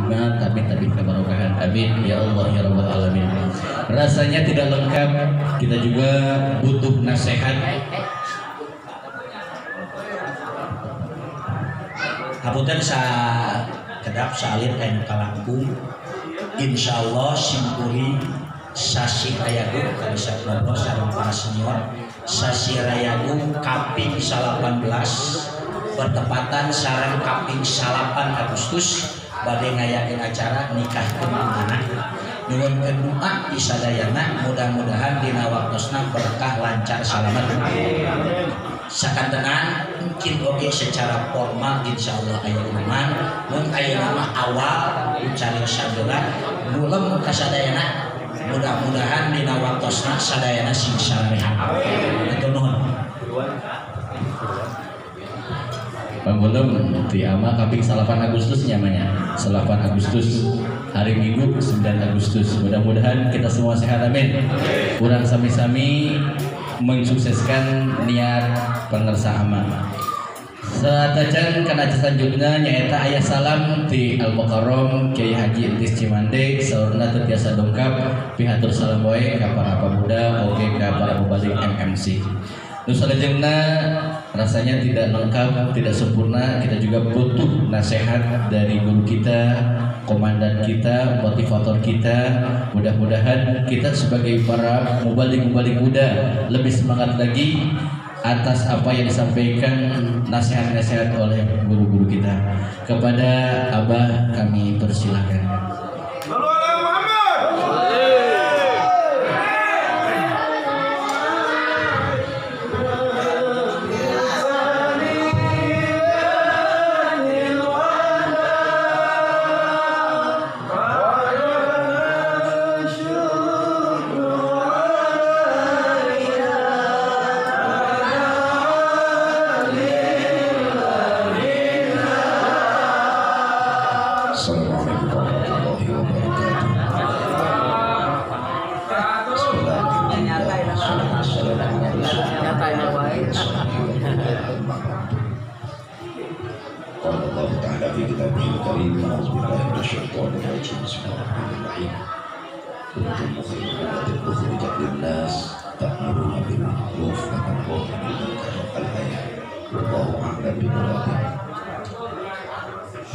rahmat, amin keberkahan, amin ya Allah ya rabbal alamin. Rasanya tidak lengkap, kita juga butuh nasihat. Hapunten sa kedap salin kain kalangkung, insyaallah simpuri sasi rayagung bisa ngobrol sareng para senior. Sasi rayagung kaping 18 bertepatan sareng kaping 8 Agustus badai ngayakeun acara nikahkeun anak. Nuhun doa di sadayana, mudah-mudahan dina waktosna berkah lancar salamet. Sakantenan mungkin oke secara formal insyaallah aya umuman mun aya nama awal cari sageula belum kasadayana, mudah-mudahan dina waktosna sadayana sing sareha. Itu nuhun. Pangulem di ama kaping 8 Agustus nyamanya 8 Agustus hari Minggu 9 Agustus. Mudah-mudahan kita semua sehat, amin. Kurang sami-sami mensukseskan niat pengersa ama. Satajan kana selanjutnya nyaeta ayah salam di Al Mukarram Kiai Haji Entis Cimande saurna teu tiasa dongkap pihatur salam wae ka para pemuda oge ka para mubalik MMC. Nu salajengna rasanya tidak lengkap, tidak sempurna, kita juga butuh nasihat dari guru kita, komandan kita, motivator kita. Mudah-mudahan kita sebagai para mubalik-mubalik muda lebih semangat lagi atas apa yang disampaikan nasihat-nasihat oleh guru-guru kita. Kepada Abah kami persilakan.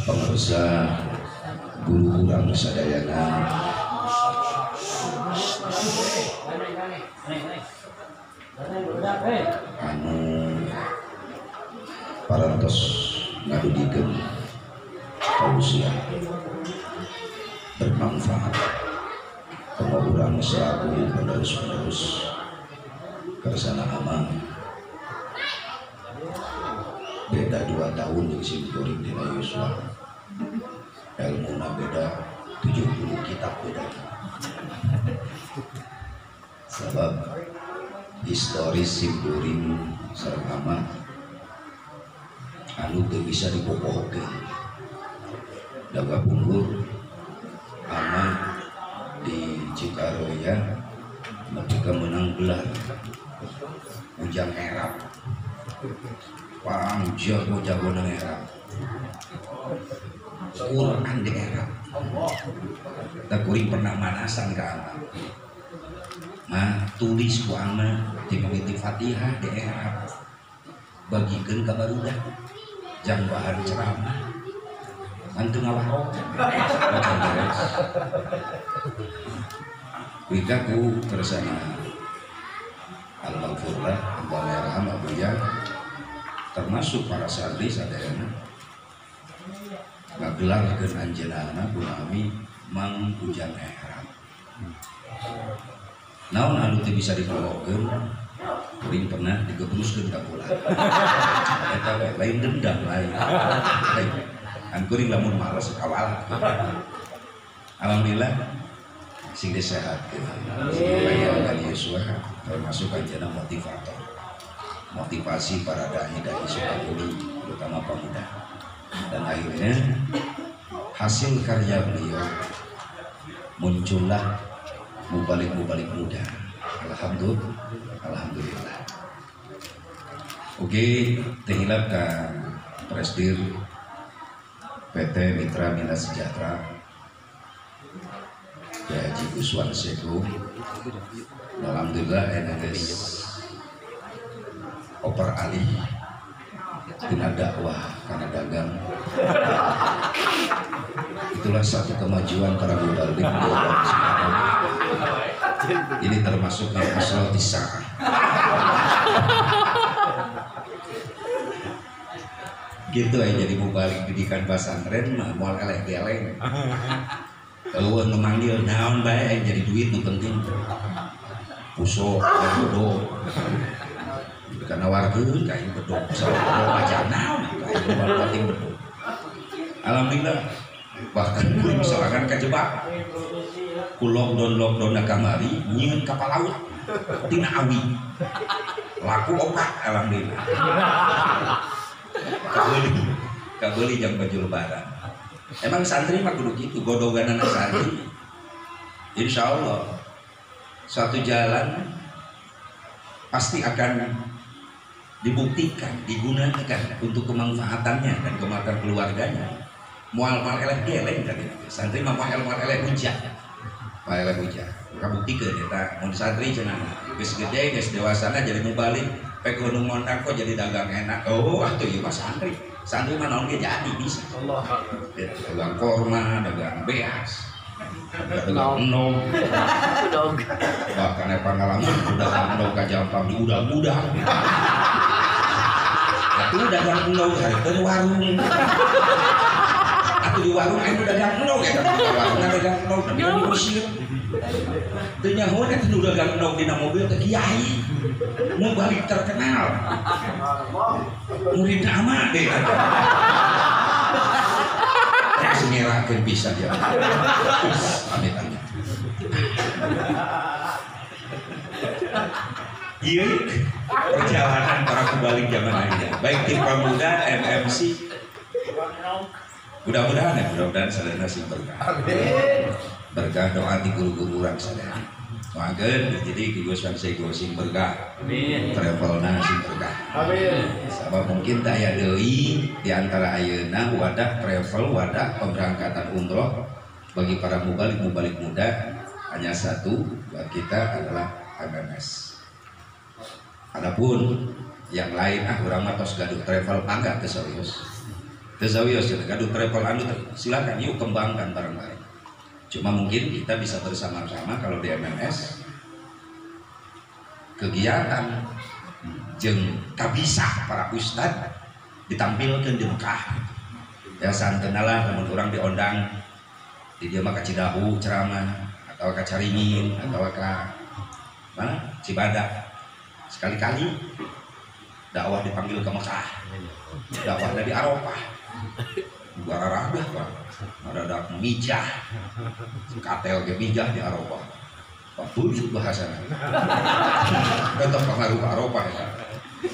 Pemirsa guru kurang sadayana anu parantos ngadudikeun kausian bermanfaat pengurang selaku penerus-penerus kersana ama beda 2 tahun yang simkuring dina Yuswa, ilmuna beda 70 kitab beda. Sebab historis simkuring sareng ama anu teu bisa dipopohokeun. Daga punggur ama di Cikaraya ketika menang gelar Ujang Erap. Pang jago-jago nang era Quran di era tak kuring pernah manasan ke anak mah tulis ku anak di mimiti Fatihah di era bagikan ke barudak jang bahan ceramah antu ngawarok wika ku tersana Al-Maghfurlah Al-Merham Abuya termasuk para santri sadayana ngagelarkeun anjeunna kunami Mang Ujang Ehram. Naon anu teu bisa dipohokeun kuring pernah digebruskeun ka kula. Eta we lain dendam lain. Kan kuring lamun males kawal. Alhamdulillah sing disehatkeun. Supaya Yuswa termasuk anjeunna motivator. Motivasi para dai-dai Sukabumi terutama pemuda, dan akhirnya hasil karya beliau muncullah mubalik-mubalik muda. Alhamdulillah. Oke, tehilap ka Presdir PT Mitra Minas Sejahtera ya Haji Uswan Seko. Alhamdulillah enes oper alih tina dakwah karena dagang. Itulah satu kemajuan para mubalik di Arab sekarang. Ini termasuk yang asal tisah. Gitu aja jadi mubalik didikan pesantren mah moal elek-elek. Kalau memanggil naon bae jadi duit nu penting. Pusok dan bedog. Karena wargeun kain bedog. Salah aja naon kain penting bedog. Alhamdulillah bahkan kuring misalkan kajebak ku lockdown kamari nyieun kapal laut tina awi laku opat alhamdulillah kabeli jam baju lebaran. Emang santri mah kudu kitu godogan anak santri. Insya Allah suatu jalan pasti akan dibuktikan, digunakan untuk kemanfaatannya dan kemaslahatan keluarganya. Mual elek geleng tadi santri mah mual elek hujah. Mual elek hujah. Kabuktikeun eta mun santri cenah geus gede geus dewasana jadi mubalik pek gunung mondang kok jadi dagang enak. Oh atuh ieu mah santri. Santri mah naon ge jadi bisa. Allah. Dagang korma, dagang beas. Dagang enom. Bahkan pengalaman dagang enom ka Jampang di udang-udang. Atuh dagang enom hareupeun warung. Di warung aing dagang enog ya warung dagang enog tapi di Mesir teu nyahoan eta nu dagang enog dina mobil teh kiai mau balik terkenal murid ama deh semerakeun bisa dia amit amit ieu perjalanan para kebalik zaman ayeuna baik tim pemuda MMC mudah-mudahan sadayana sing berkah. Berkah doa di guru-guru urang sadayana. Doakeun jadi Gus Wansego sing berkah. Amin. Travelna sing berkah. Amin. Sabab mungkin teh aya deui di antara ayeuna wadah travel, wadah pemberangkatan umroh bagi para mubalik muda hanya satu buat kita adalah MMS. Adapun yang lain urang mah tos gaduh travel mangga teu serius. Tersawiyos gaduh travel anu silakan yuk kembangkan bareng-bareng. Cuma mungkin kita bisa bersama-sama kalau di MMS kegiatan jeung kabisa para ustad ditampilkan di Mekah. Ya santenalah lamun urang diondang di dia mah ka Cidahu ceramah atau ka Caringin atau ka mana Cibadak. Sekali-kali dakwah dipanggil ke Mekah. Dakwah dari Arafah. Bararadah Pak, ada mijah, katel ke mijah di Arafah. Pak bujuk bahasanya. Tetap pengaruh Arafah ya.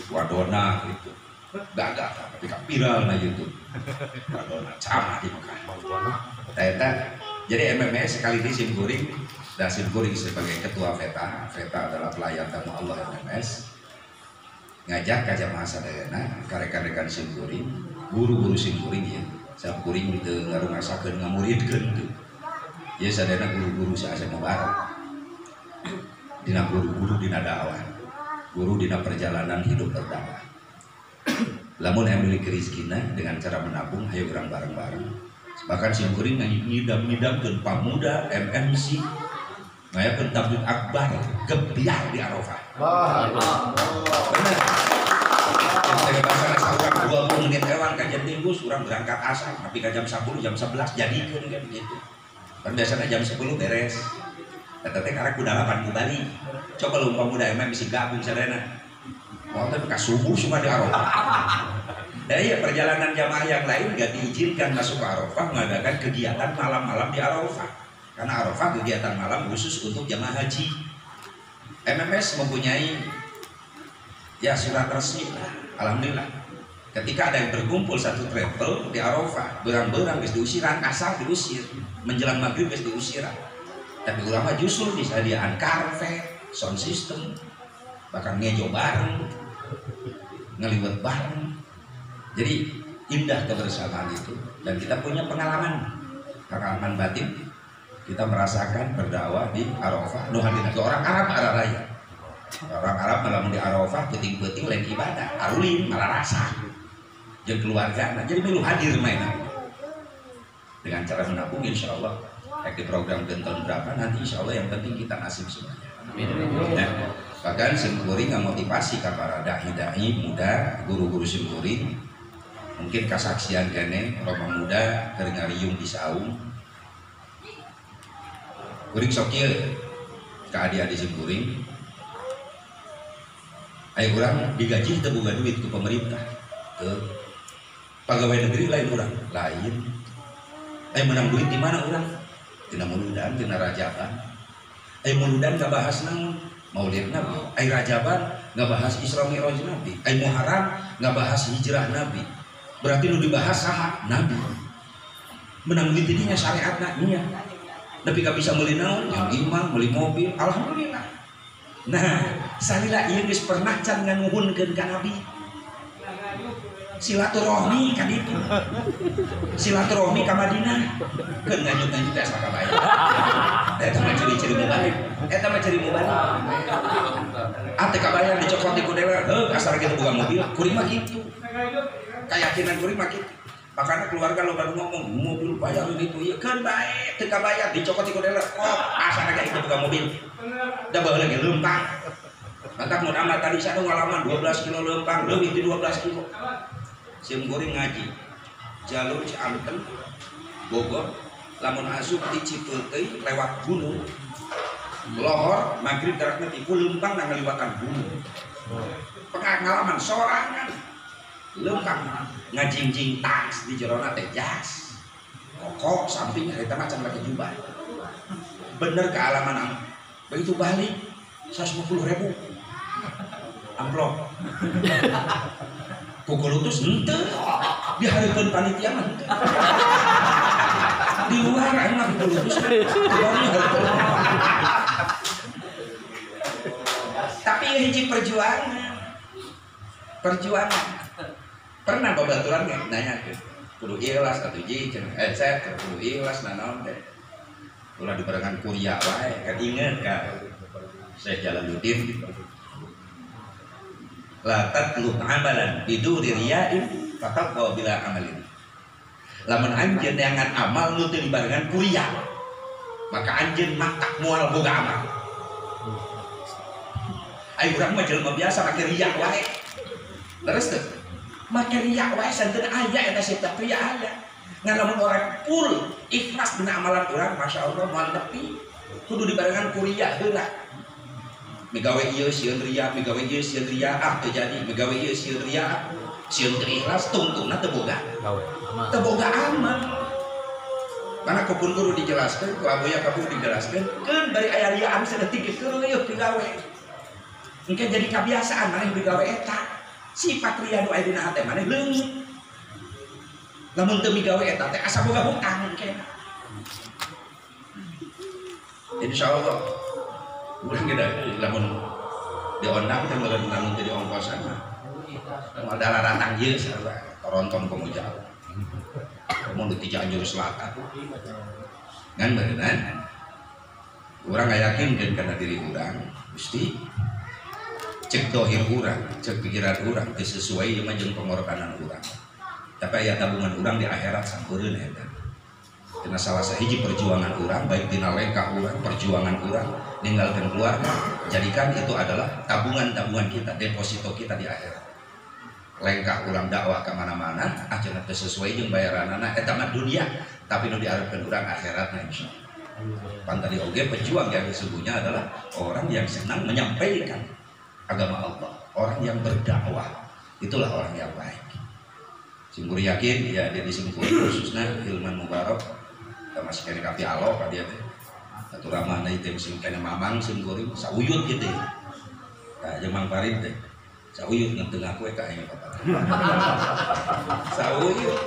Wadona itu, gagak, tapi viral na YouTube. Wadona sama di Mekah. Ternyata jadi MMS sekali ini Simkuring dan Simkuring sebagai ketua VETA. VETA adalah pelayan tamu Allah MMS. Ngajak ke jamaah sadayana, rekan-rekan Simkuring. Guru-guru Simkuring ya, Simkuring itu ngarungasakeun ngamuridkeun tuh. Ya sadayana guru-guru saasa bareng. Dina guru-guru dina dakwah, guru dina perjalanan hidup berdakwah. Lamun yang memiliki rezekina dengan cara menabung, ayo urang bareng-bareng. Bahkan Simkuring ngidam-ngidamkeun pamuda MMC, ngayakeun tabligh akbar gebyah di Arafah. Bener. Saya bahasa saurang 20 menit hewan kajian minggu surang berangkat asar tapi ke jam 10 jam 11 jadikan kan begitu kan biasanya jam 10 beres tetapi karena kuda 8 kembali coba lu pemuda MM bisa gabung sadana mau tapi ke subuh semua di Arafah ya perjalanan jamaah yang lain gak diizinkan masuk ke Arafah mengadakan kegiatan malam-malam di Arafah karena Arafah kegiatan malam khusus untuk jamaah haji. MMS mempunyai ya surat resmi alhamdulillah ketika ada yang berkumpul satu travel di Arafah berang-berang geus diusiran asal diusir menjelang maghrib geus diusiran tapi ulama justru disediaan karpet sound system bahkan ngejo bareng ngeliwet bareng jadi indah kebersamaan itu dan kita punya pengalaman batin kita merasakan berdakwah di Arafah nu hadina ke orang Arab araraya. Orang Arab malah di Arafah penting-penting lain ibadah, arulin malah rasa. Jeung keluarga, nah, jadi milu hadir mainan. Dengan cara menabung insya Allah di program tahun berapa nanti insya Allah yang penting kita nasib semuanya. Ya. Bahkan Simkuring motivasi kepada dai-dai muda, guru-guru Simkuring mungkin kasaksian kene Roma muda keur ngariung di saung kuring sok kieu ka adi-adi Simkuring aya urang digaji teu boga duit ku pemerintah teu pegawai negeri lain urang lain menang duit di mana urang tina muludan tina rajaban muludan gak bahas naon Maulid Nabi rajaban gak bahas Isra Mi'raj Nabi Muharram gak bahas hijrah Nabi berarti nu dibahas saha Nabi menang duit dinya syariatna nya tapi gak bisa meuli naon yang imam meuli mobil alhamdulillah. Nah salila ieu geus pernah can nganuhunkeun ka Nabi silaturahmi kan itu silaturahmi ka Madinah keun nganyut-nganyut asa kabaya eta mah ciri-ciri mubalik eta mah ciri mubalik ate kabaya dicokot di kudela asal kita boga mobil kuring mah kitu keyakinan kuring mah kitu makanya keluarga lo baru ngomong mobil bayar gitu ya kan baik teu kabayar dicokot di kudela asal kita boga mobil da baheula lagi leumpang mantap mun amat tadi sana ngalaman 12 kilo leumpang leuwih di 12 kilo Simkuring ngaji jalur Cianten Bogor lamun asup di Cipeuteui lewat gunung lohor magrib daratna ti leumpang ngaliwatan gunung pengalaman sorangan leumpang ngajingjing tas di jerona teh jas kokok sampingnya eta macam lagi jubah bener kealaman begitu balik 150.000 amplop pukul utus ente dihareukeun panitia mah di luar mah pukul utus tapi hiji perjuangan pernah babaturan nanya ke kudu ikhlas atuh ji saya kudu ikhlas nanaon teh ulah dibarengan kuliah wae kan inget ka Syekh Jalaluddin gitu la tatlu amalan biduri riya'in fatabqa bila amalin lamun anjeun neangan amal nu teu dibarengan kuliah maka anjeun matak moal boga amal ai urang mah jelema biasa make riya wae leres teu make riya wae santen aya eta sifat riya aya ngan lamun orang full ikhlas dina amalan urang masyaallah moal nepi kudu dibarengan kuliah heula megawe ieu sieun ria megawe ieu sieun ria teu jadi megawe ieu sieun ria sieun teu ikhlas tungtungna teu boga amal mana kupun kudu dijelaskeun ku aboya kabur dijelaskeun keun bari aya riaan saeutik kitu yeuh digawe engke jadi kebiasaan maneh digawe eta sifat ria nu aya dina hate maneh leungit lamun teu migawe eta teh asa boga hutang engke insyaallah ulang kita lamun di ondang teh meureun lamun teh di ongkosan mah moal dalaratang ieu sarua toronton komo jauh komo di Cianjur Selatan ngan beuneunan urang ngayakinkeun kana diri urang Gusti cek dohir urang cek pikiran urang teu sesuai jeung jeung pengorbanan urang tapi aya tabungan urang di akhirat sampeureun eta karena salah sahiji perjuangan urang baik dina lengkah urang perjuangan urang ninggalkan keluarga jadikan itu adalah tabungan kita deposito kita di akhirat lengkah urang dakwah ke mana-mana ajeuna teu sesuai jeung bayaranana eta mah dunia tapi nu diharapkeun urang akhiratna insyaallah pantali oge pejuang yang sesungguhnya adalah orang yang senang menyampaikan agama Allah orang yang berdakwah itulah orang yang baik Simkuring yakin ya dia di Simkuring khususnya Hilman Mubarak kita masih kena kapi alo ka dia teh atuh ramah na ieu sing kena mamang Simkuring sauyut kitu ka jeung Mang Farid teh sauyut ngeuteung aku ka aya papa sauyut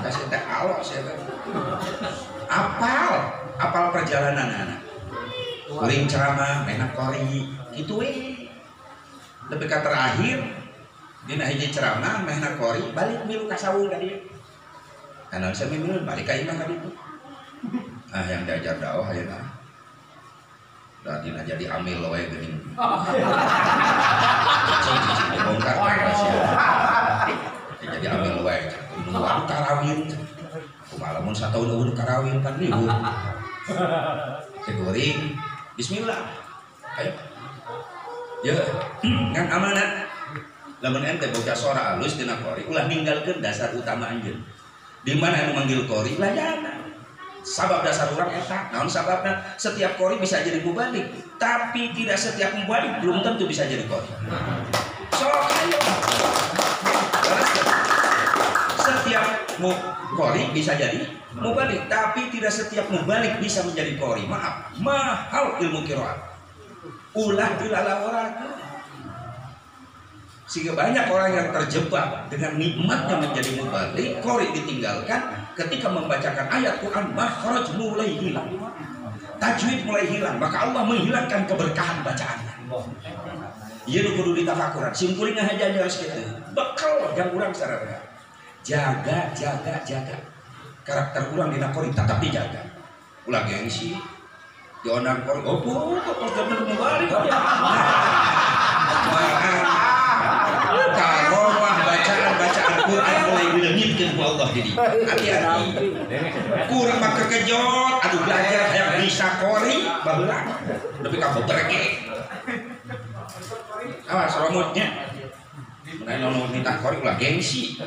kasih teh alo saya teh apal perjalanan anak kuring ceramah menak kori kitu we tapi ka terakhir dina hiji ceramah menak kori balik milu ka sawung ka dieu kana saya milu balik ka imah ka dieu yang diajar dakwah ayeuna berarti jadi amil wae geuning bongkar rahasia jadi amil wae nunggu tarawih kumaha lamun sataun tarawih kan libur goreng bismillah ayo ya ngan amanat lamun ente boga sora alus dina kori ulah ninggalkeun dasar utama anjeun di mana anu manggil kori layana sabab dasar orang eta naon sababna setiap kori bisa jadi mubalik tapi tidak setiap mubalik belum tentu bisa jadi kori sok ayo setiap kori bisa jadi mubalik tapi tidak setiap mubalik bisa menjadi kori maaf mahal ilmu qiraat ulah dilala orang sehingga banyak orang yang terjebak dengan nikmatnya menjadi mubalik kori ditinggalkan ketika membacakan ayat Quran makhraj mulai hilang tajwid mulai hilang maka Allah menghilangkan keberkahan bacaannya ieu nu kudu ditafakuran simkuring ngahaja harus kitu bekal yang urang sareng jaga karakter urang dina qori tetap dijaga ulah gengsi dionang qori opo kok jaman mubalik karomah bacaan Quran mulai dilengitkeun ku Allah jadi hati-hati kurang mah kekejot aduh belajar hayang bisa kori baheula tapi ka beberege awas romotnya mun anu minta kori ulah gengsi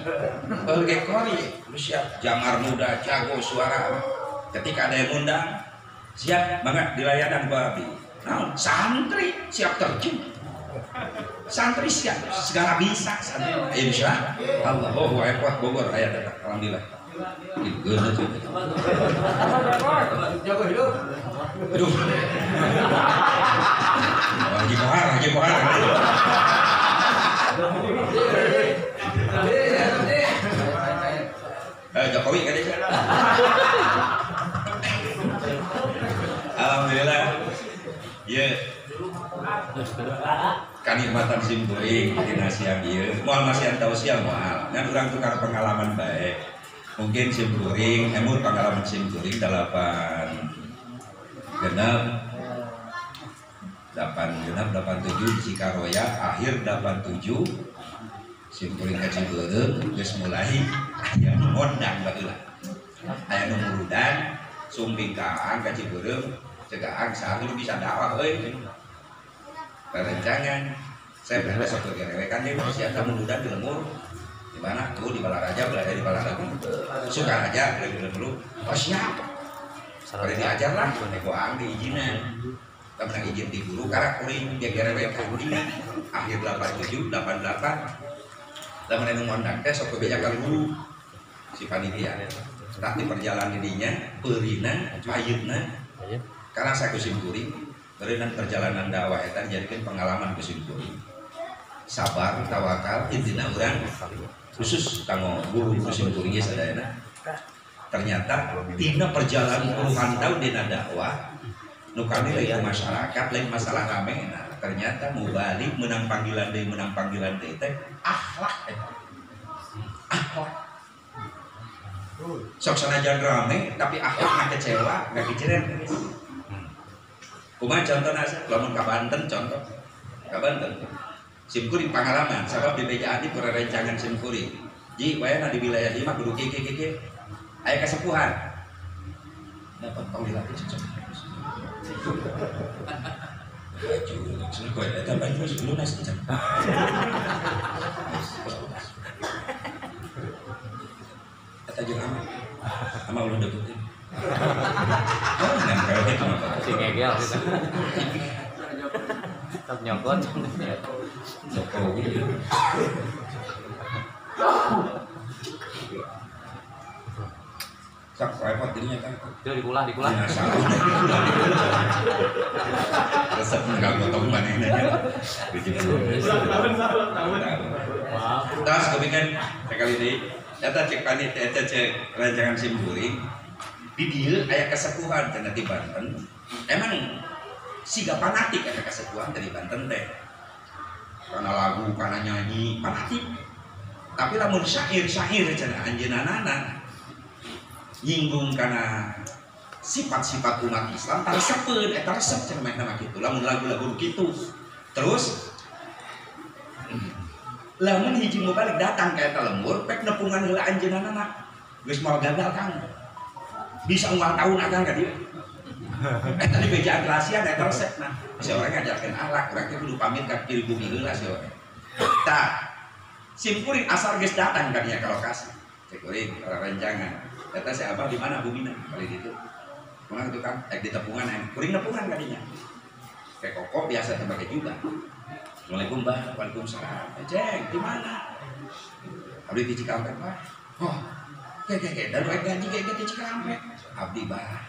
beberege kori lu siap jamar muda jago suara ketika ada yang undang siap banget dilayanan babi naon santri siap terjun santri siap segala bisa santri insya Allah kuat Bogor ayat datang alhamdulillah geuneut jago hidup aduh lagi pohar Jokowi kan dia alhamdulillah ya kanikmatan simkuring dina siang ieu moal masih tahu siang moal ngan urang tukar pengalaman baik mungkin simkuring emur pengalaman simkuring 87 di Cikaroya akhir 87 simkuring ka Cibeureup geus mulai aya nu ngondang baheula aya nu murudan sumbingkaan ka Cibeureup cegaan saat itu bisa dakwah euy perencangan saya berada satu gerewekan dia masih ada mudah di lemur di mana tuh di Balaraja berada di Balaraja suka aja dulu oh siap sampai diajar lah negoang diizinan tapi nang izin di guru karena kuring dia gerewekan di akhir 87 88 lamun anu ngondang teh sok beja ka guru si panitia tak di perjalanan didinya peurina payutna karena saya kusimkuring berenang perjalanan dakwah eta dijadikan pengalaman kusimkuring sabar tawakal intina urang khusus kanggo guru kusimkuring ge sadayana ternyata tina perjalanan puluhan tahun dina dakwah nu kami lain masyarakat lain masalah rame ternyata mubalik menang panggilan deui teh akhlak sok sanajan rame tapi akhlakna kecewa gak kiceren kumaha contohna lamun ka Banten contoh ka Banten simkuring pengalaman sabab di beja adi perencangan simkuring ji wayana di wilayah ieu mah kudu kieu aya kasepuhan dapat tahu dilatih cocok baju sudah kowe eta baju lunas cocok eta jeung ama ulun deketin si ngegel gitu. Tak nyokot. Jokowi. Sak repot dirinya kan. Itu dikulah. Resep enggak gotong manehna. Tas kepikan sekali deui. Eta cek panitia eta cek rancangan simkuring. Di dieu aya kasepuhan cenah di Banten. Emang siga fanatik aya kasepuhan dari Banten teh. Kana lagu, kana nyanyi, fanatik. Tapi lamun syair cenah anjeunna nyinggung kana sifat-sifat umat Islam taresepeun eta resep cenah mah kitu lamun lagu-lagu kitu. Terus lamun hiji mubalik datang ka eta lembur pek nepungan heula anjeunna geus moal gagal Kang. Bisa ulang tahun akang ka dieu. Eta di bejaan rahasia eta resepna. Si orang ngajarkeun akhlak, urang teh kudu pamit ka kiri bumi heula si orang. Tah, sim kuring asal geus datang ka dinya ka lokasi. Cek kuring rencangan. Eta si Abah di mana bumina? Kali ditu. Kumaha tuh Kang? Di tepungan kuring nepungan ka dinya. Kayak koko biasa teh make juga. Assalamualaikum Mbah. Waalaikumsalam. Cek di mana? Abdi di Cikampek, Pak. Oh, kayak dan gaji kayak di Cikampek. Abdi Bah.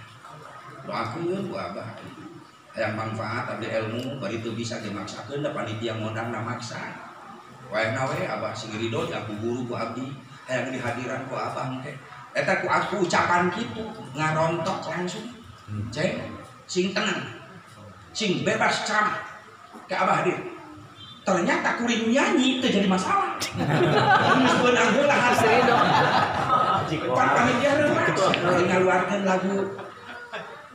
Doakeun ku Abah. Hayang manfaat abdi ilmu bari teu bisa dimaksakeun da panitia ngondangna maksa. Wae nawe Abah sing ridho aku guru ku abdi, hayang dihadiran ku Abah engke. Eta ku aku ucapan kitu ngarontok langsung. Cek sing tenang. Sing bebas ceramah. Ke Abah hadir. Ternyata kuring nyanyi itu jadi masalah. Geus beunang heula hasil. Pan panitia relax, ngaluarkeun lagu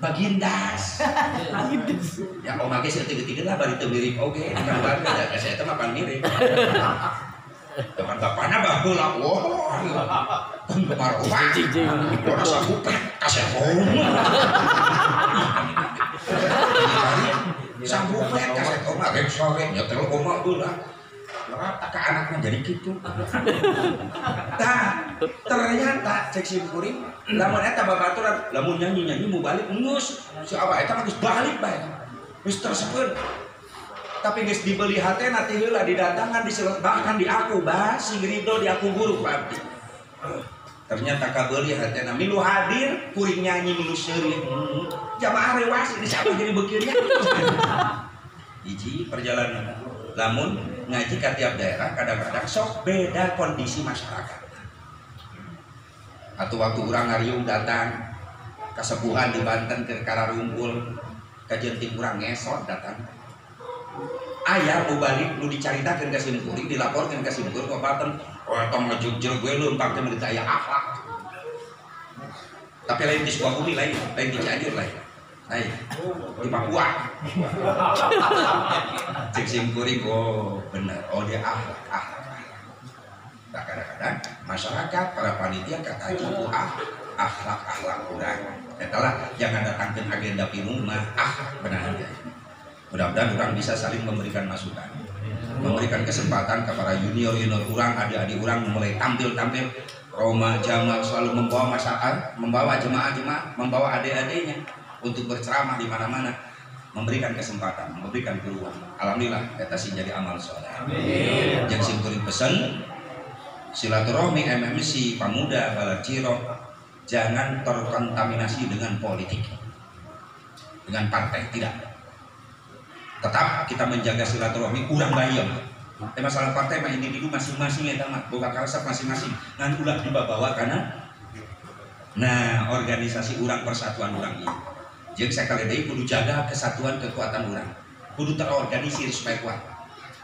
Bagindas. Ya omake seutik-eutik lah bari teu mirip oge, ngaluarkeun da saya teh mah pan mirip. Teman-temanna baheula, wah. Kembar opah. Ora sakupet kasehom. Sambupet kaset oma rek sore nyetel oma heula. Rata ke anaknya jadi gitu. Tah, ternyata cek sim kuring lamun eta babaturan lamun nyanyi mau balik ngus si Abah eta mah geus balik bae. Geus tersepeun. Tapi geus dibeli hatena ti heula didatangan bahkan di aku bah sing ridho di aku guru abdi. Ternyata kabeuli hatena milu hadir kuring nyanyi milu seureuh. Jamaah rewas ini siapa jadi beukirnya. Hiji perjalanan lamun ngaji ke tiap daerah kadang-kadang sok beda kondisi masyarakat. Atau waktu orang ngariung datang kesepuhan di Banten ke Kararungkul kajenting urang ngesot datang. Ayah mau balik lu dicaritakeun ka simkuring dilaporkeun ka simkuring ka Banten. Oh eta mah jeug-jeug we lu empak teh menit aya akhlak. Tapi lain di Sukabumi lain di Cianjur lain. Hai, di Papua. Cek simkuring oh bener, oh dia akhlak. Nah kadang-kadang masyarakat para panitia kata itu akhlak kurang. Itulah jangan datangkan agenda pinuh mah benar aja. Mudah-mudahan orang bisa saling memberikan masukan, memberikan kesempatan kepada junior orang, adik-adik orang mulai tampil. Roma Jamal selalu membawa masyarakat, membawa jemaah-jemaah, membawa adik-adiknya untuk berceramah di mana-mana, memberikan kesempatan, memberikan peluang. Alhamdulillah, kita sih jadi amal soleh. Jadi simkuring pesan, silaturahmi MMC Pamuda Balaciro jangan terkontaminasi dengan politik, dengan partai, tidak. Tetap kita menjaga silaturahmi, kurang bayam. Masalah partai mah individu masing-masing ya tamat, boga kalsap masing-masing. Ngan ulah dibawa karena, nah organisasi urang persatuan urang ini. Jadi sekali deui kudu jaga kesatuan kekuatan urang, kudu terorganisir supaya kuat.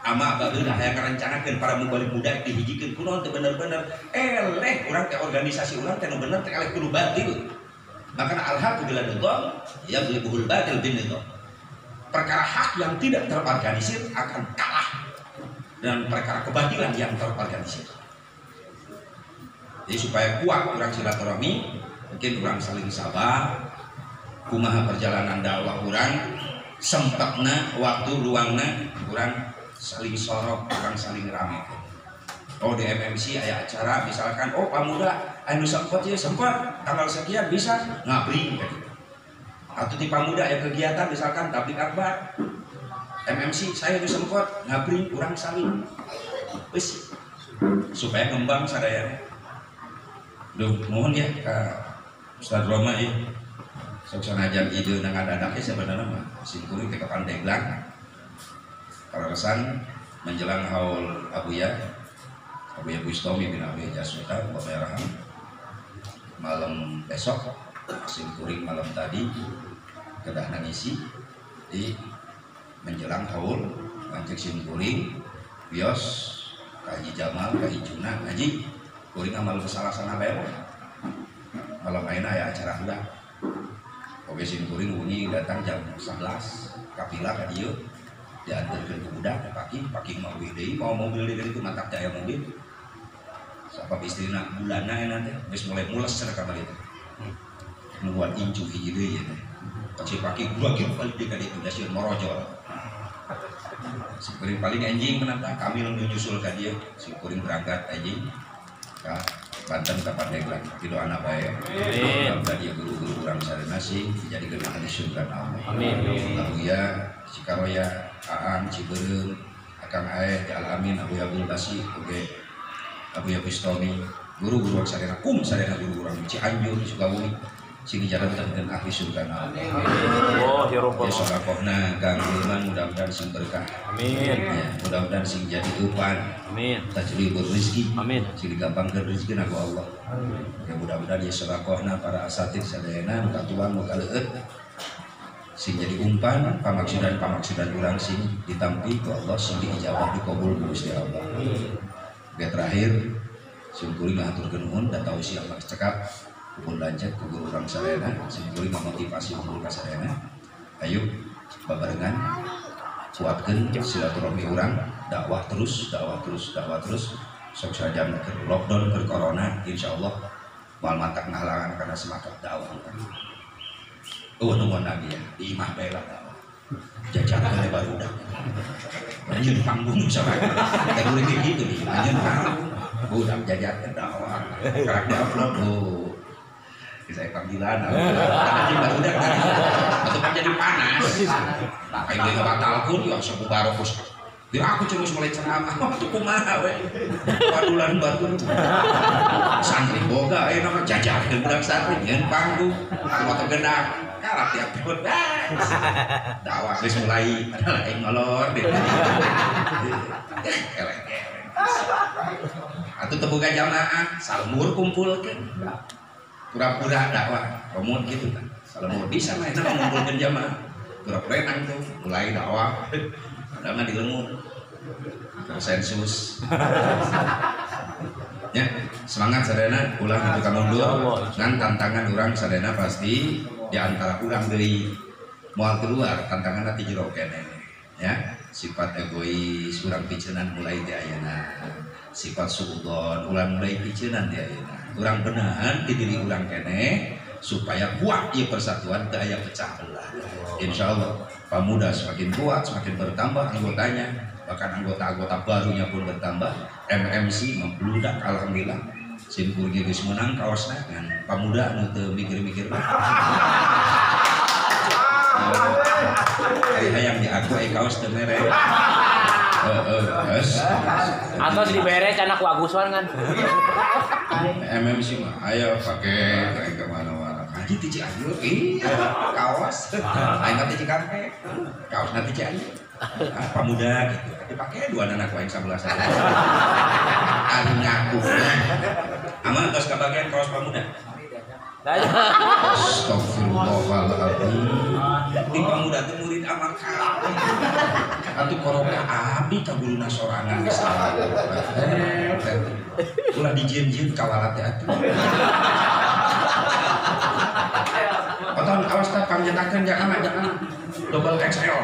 Ama bageuna hayang ngarencanakeun para mubalik muda dihijikeun kunaon teh bener-bener eleh urang teh organisasi urang teh nu bener teh eleh kudu batil. Makana al-haqu bil nidham yaghlibuhul batil bin nidham. Perkara hak yang tidak terorganisir akan kalah dan perkara kebatilan yang terorganisir. Jadi supaya kuat urang silaturahmi, mungkin urang saling sabar, kumaha perjalanan dakwah urang, sempatna waktu luangna urang saling sorok, urang saling rame. Oh di MMC aya acara misalkan, oh Pamuda anu sempat ya sempat tanggal sekian bisa ngabri gitu. Atau di Pamuda aya kegiatan misalkan tablik akbar. MMC saya itu sempat ngabri urang saling. Wis supaya ngembang sadayana. Duh mohon ya ka Ustaz Roma ya. Sok sanajan ide nang ada-adake sebenarnya mah simkuring teh Pandeglang. Karasan menjelang haul Abuya Bustomi bin Abi Jasuta Bapak Rahman. Malam besok simkuring malam tadi kedah nangisi di menjelang haul ngancik simkuring bios Haji Jamal Haji Juna Haji kuring amal kesalahan bae malam ayeuna aya acara heula oke simkuring bunyi datang jam 11 kapila ka dieu diantarkeun ku budak paki mau deui mau mobil deui itu mantap daya mobil sabab istrina bulanna enak teh geus mulai mules cenah ka bari teh nubuat incu hiji deui teh paki gua kieu balik ka dieu da sieun morojol simkuring paling anjing menantang kami nyusul ka dieu simkuring berangkat anjing ka Banten ke Pandeglang, itu anak baik. Mudah-mudahan dia guru-guru orang sarana sih dijadikan ahli surga Allah. Amin. Abuya, Cikaroya, Aang, Ciberem, Akang Ae, Alamin, Abuya Abdul Basi, oke, Abuya Pistomi, guru-guru orang sarana, sarana guru-guru orang Cianjur, Sukabumi, sini jalan dan ahli surga Allah. Oh, ya Rabbal Ya sodakohna, gangguan mudah-mudahan sing berkah. Amin. Ya, mudah-mudahan sing jadi upan. Amin. Tajri berizki. Amin. Sing digampangkeun rezeki ku Allah. Ya mudah-mudahan ya sodakohna para asatid sadayana nu katuan nu kaleueut. Sing jadi umpan pamaksudan urang sing ditampi ku Allah sing diijabah dikabul ku Gusti Allah. Oke terakhir sing kuring ngaturkeun nuhun da tausiah mas cekap pun lanjut ke guru orang sarena sehingga memotivasi guru sarena ayo babarengan kuatkan silaturahmi orang dakwah terus sok saja ke lockdown ke corona insyaallah mal matak ngahalangan karena semangat dakwah nuhun lagi ya di imah bela dakwah jajakan lebar udah anjeun panggung misalnya kita boleh gitu nih anjeun panggung udah jajakan dakwah karak diupload saya panggilan karena juga udah atau kan jadi panas nah kayak dia batalkan ya sebu barokus dia aku cuma mulai ceramah waktu kumaha we padulan batur santri boga nama jajan budak santri nyen panggung motor gendang kalah tiap tahun dakwah geus mulai ada aing ngolor deh atuh tebuka jamaah salmur kumpulkeun pura-pura dakwah komod gitu kan kalau mau bisa mah itu mengumpulkan jamaah pura-pura enang tuh mulai dakwah ada mah dilengur konsensus ya semangat sadayana ulang itu kamu mundur dan tantangan orang sadayana pasti di antara orang dari moal keluar tantangan nanti jero kene ya sifat egois urang picenan mulai di ayeuna sifat suudon ulang mulai picenan di ayeuna urang benahan di diri urang kene supaya kuat ieu persatuan teu aya pecah belah insyaallah pemuda semakin kuat semakin bertambah anggotanya bahkan anggota-anggota barunya pun bertambah MMC membludak alhamdulillah simpul geus menang kaosna kan pemuda nu teu mikir-mikir hayang diaku kaos teu mere Atau dibere anak wagusan kan. MMC mah ayo pakai kayak kemana-mana aja ti Cianjur kaos aing teh Cikampek kaos nanti Cianjur pemuda gitu dipakai dua anak aing 11 anu ngaku aman tos kabagian kaos pemuda Astagfirullahaladzim di pemuda itu murid amal kalah atau koroka abdi kabuluna sorangan di salah ulah dijin-jin kawalat ya oton awas tak panjatakan jangan double XL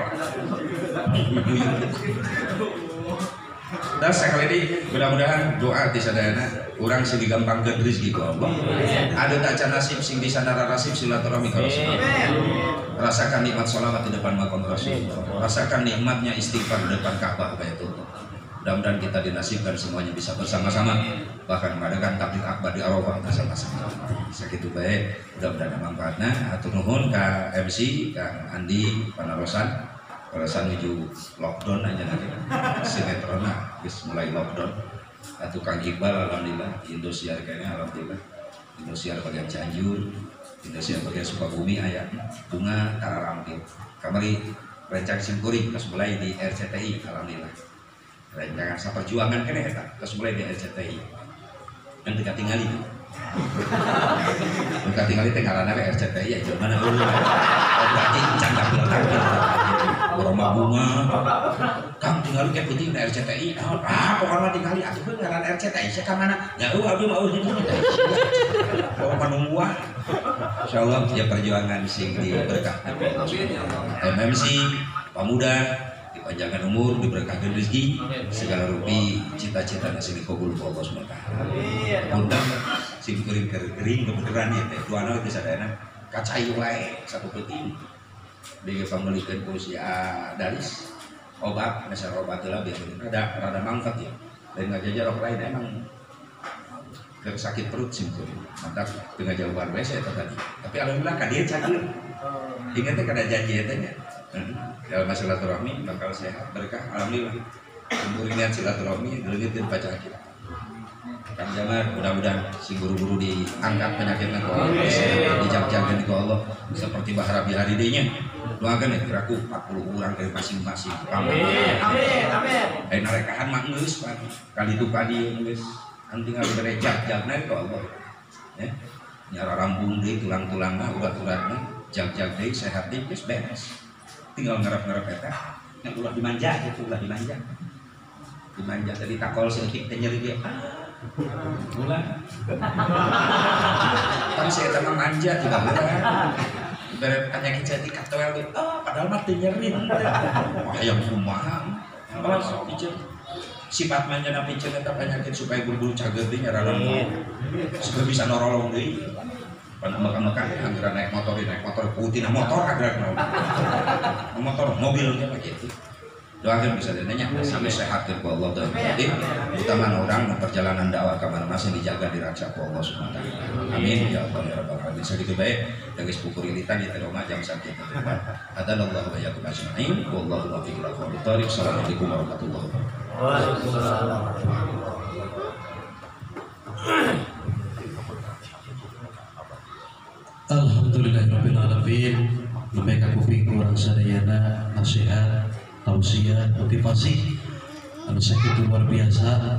dan sekali ini mudah-mudahan doa di sadayana orang sing digampangkeun rezeki ku Allah ada taca nasib sing bisa nara nasib silaturahmi ka Rasulullah rasakan nikmat sholawat di depan makam Rasulullah rasakan nikmatnya istighfar di depan Ka'bah Baitullah mudah-mudahan kita dinasibkan semuanya bisa bersama-sama bahkan mengadakan takbir akbar di Arafah bersama-sama segitu baik mudah-mudahan manfaatna atur nuhun ka MC Kang Andi Panarosan pada menuju lockdown aja nanti sinetronnya bis mulai lockdown atau Kang Iqbal alhamdulillah Indosiar kayaknya alhamdulillah Indosiar bagian Cianjur Indosiar bagian Sukabumi ayat bunga tararampil kamari rencang simkuring terus mulai di RCTI alhamdulillah rencangan saperjuangan kene eta terus mulai di RCTI kan dekat tinggali dekat tinggali teh ngaranna RCTI ya mana berarti cangkap belakang Roma bunga, Kang tinggal kayak putih di RCTI. Pokoknya tinggal atuh beun ngaran RCTI saya ka mana? Ya abdi mah di ditu. Pokoknya nungguan. Insyaallah ya perjuangan sing diberkahkan. MMC Pemuda dipanjangkan umur, diberkahkan rezeki, segala rupi cita-cita nasi dikabul Allah SWT. Punten sing kering kebenaran ya teh. Duana teh sadayana kacai wae satu penting. Dia pamulikeun ku si Daris obat, misalnya obat lah biar rada mangkat ya. Dan ngajajar orang lain emang sakit perut simpul. Mantap dengan jawaban WC tadi. Tapi alhamdulillah ka dia cageur. Ingat kada janji eta nya. Dalam masalah silaturahmi bakal sehat berkah alhamdulillah. Umur niat silaturahmi deuleutkeun pacar kita. Kang Jamar mudah-mudahan si guru-guru diangkat penyakitnya ke Allah, dijagjakan ke Allah seperti Baharabi hari nya. Doakan ya kiraku 40 orang dari masing-masing. Amin. Amin. Narekahan mah geus Pak. Kali itu kali geus tinggal berejak-jagna ke Allah. Ya. Nyara rampung deui tulang-tulangna urat-uratna, jag-jag deui sehat deui geus beres. Tinggal ngarep-ngarep eta yang ulah dimanja gitu, ulah dimanja. Dimanja tadi takol seutik teh nyeri dia. Ulah. Kan saya eta mah manja juga ulah. Ibarat penyakit jadi katoel gitu. Padahal mah teu nyeri. Wah yang kumaha. Awas piceun. Sifat manja na piceun eta penyakit supaya buru-buru cager deui nyarana. Supaya bisa norolong deui. Makan-makan anggaran naik motor putih motor agak motor mobilnya begitu. Doakan bisa nanya sampai sehat ke Allah dan batin utama orang perjalanan dakwah ke mana masih dijaga diraca ku Allah Subhanahu wa taala. Amin ya Allah ya rabbal alamin. Sedikit baik dari pukuritan di teroma jam sakit. Adallahu wa yakum ajmain. Wallahu muwaffiq ila aqwamit thoriq. Assalamualaikum warahmatullahi wabarakatuh. Waalaikumsalam. Alhamdulillahirrahmanirrahim. Mereka kuping kurang sadayana nasihat, tausiah, motivasi anu sakitu luar biasa.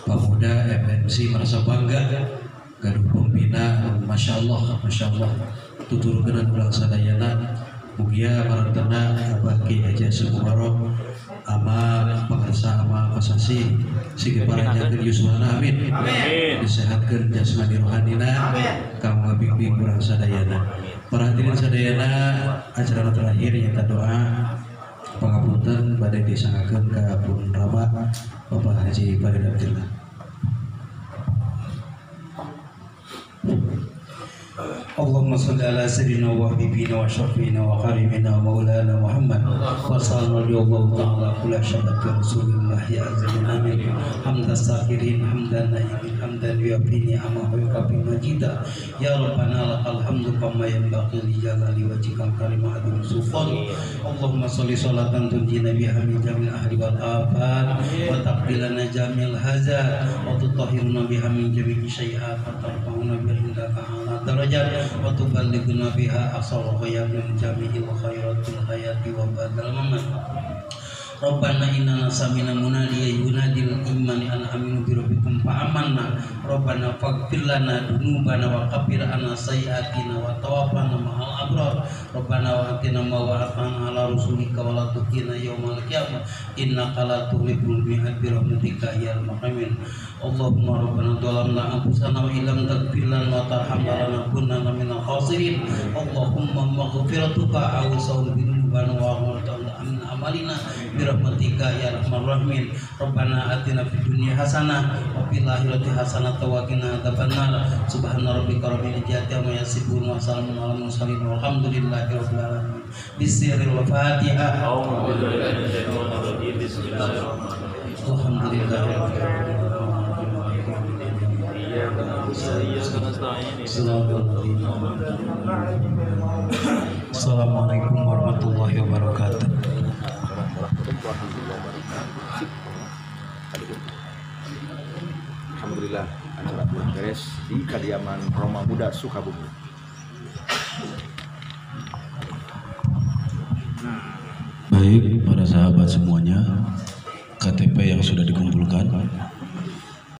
Pemuda MMC merasa bangga gaduh pembina, Masya Allah tuturkeun urang sadayana mugia marantena Abah Ki Haji Sumarok ama pangarsa ama pasasi siga paranjakeun yuswana amin. Disehatkeun jasmani rohanina kang ngabimbing urang sadayana. Para hadirin sadayana acara terakhir nyata doa pangapunten bade disangakeun ka Pun Rama Bapak Haji Farid Abdillah. Allahumma salli ala sayyidina wa habibina wa syafina wa karimina wa maulana Muhammad wa sallallahu ta'ala kula syabat wa rasulillah ya azim amin. Hamdan sakirin hamdan naimin hamdan yuafini amma wa yukafi majida ya Rabbana lakal hamdu kama yanbaghi li jalali wajhikal karim adim sultan. Allahumma salli salatan tunjina biha min jamil ahli wal afat wa taqbilana jamil hazar wa tutahhiruna biha min jami'i syai'at wa tarfa'una biha indaka ala darajat wa tuballighuna biha aqsal ghayat min jami'il khairatil hayati wa badal mamat. Rabbana inna samina munadiya yunadil imani an aminu bi rabbikum fa amanna. Rabbana faghfir lana dzunubana wa kaffir anna sayyi'atina wa tawaffana ma'al abrar. Rabbana wa atina ma wa'adtana ala rusulika wa la tukhzina yaumal qiyamah innaka la tuhibbul mi'ad bi rahmatika ya arhamar. Allahumma rabbana dhalamna anfusana wa illam taghfir lana wa tarhamna lanakunanna minal khasirin. Allahumma maghfiratuka awsa'u bi dzunubana wa rahmatuka min amalina bi rahmatika ya arhamar rahimin. Rabbana atina fid dunya hasanah wa fil akhirati hasanah wa qina adzabannar. Subhana rabbika rabbil izzati amma yasifun wa salamun alal mursalin walhamdulillahi rabbil alamin. Bismillahil Fatihah. Assalamualaikum warahmatullahi wabarakatuh. Alhamdulillah acara bulan beres di kediaman Roma Muda Sukabumi. Baik para sahabat semuanya, KTP yang sudah dikumpulkan